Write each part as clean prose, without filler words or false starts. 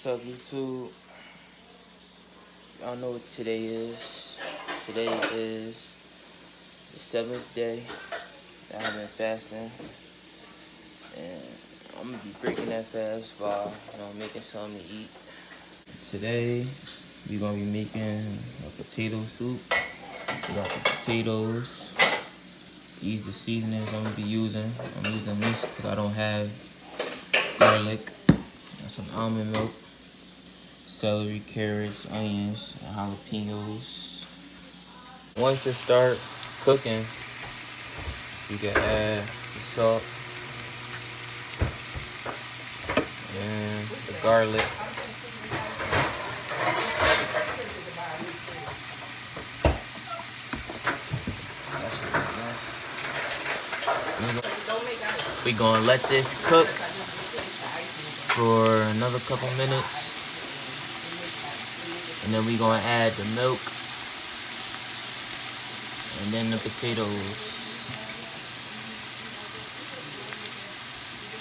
What's up, YouTube? Y'all know what today is. Today is the 7th day that I've been fasting. And I'm gonna be breaking that fast by, making something to eat. Today, we're gonna be making a potato soup. We got the potatoes. These the seasonings I'm gonna be using. I'm using this because I don't have garlic. And some almond milk. Celery, carrots, onions, and jalapenos. Once it starts cooking, you can add the salt and the garlic. We're gonna let this cook for another couple minutes. And then we're gonna add the milk and then the potatoes.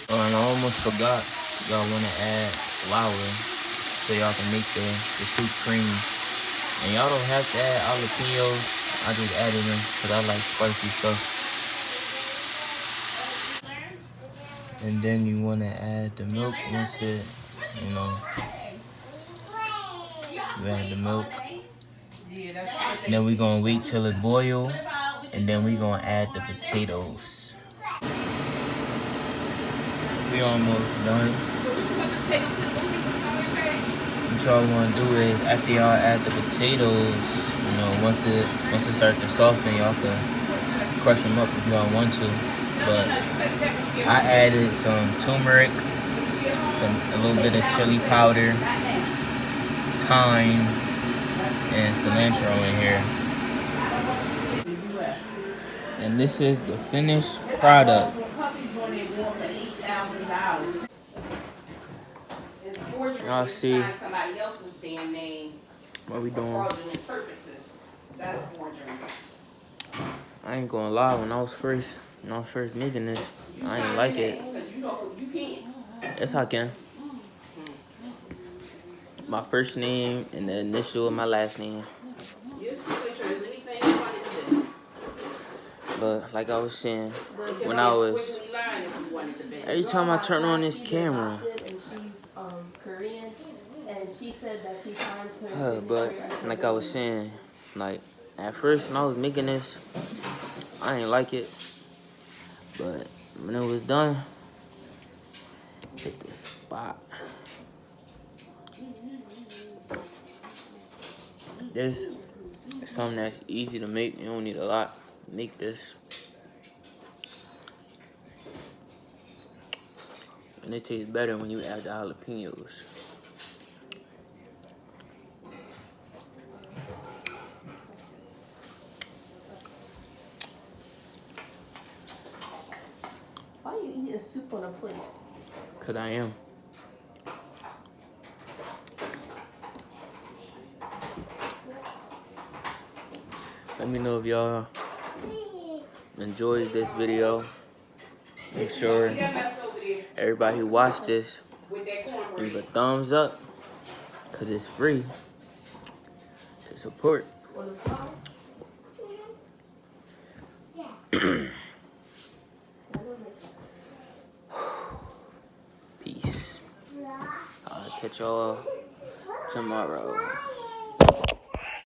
Oh, and I almost forgot, y'all wanna add flour so y'all can make the soup creamy. And y'all don't have to add jalapenos. I just added them because I like spicy stuff. And then you wanna add the milk once it, you add the milk. And then we're gonna wait till it boils, and then we're gonna add the potatoes. We almost done. What y'all wanna do is after y'all add the potatoes, once it starts to soften, y'all can crush them up if y'all want to. But I added some turmeric, a little bit of chili powder, thyme, and cilantro in here. And this is the finished product. Y'all see what we doing? I ain't gonna lie, when I was first making this, I ain't like it. Yes, I can. My first name and the initial of my last name. But like I was saying, when I was, every time I turn on this camera, but like I was saying, like at first when I was making this, I ain't like it. But when it was done, hit this spot. This is something that's easy to make. You don't need a lot to make this. And it tastes better when you add the jalapenos. Why are you eating soup on a plate? Cause I am. Let me know if y'all enjoyed this video. Make sure everybody who watched this leave a thumbs up, cause it's free to support. Peace. I'll catch y'all tomorrow.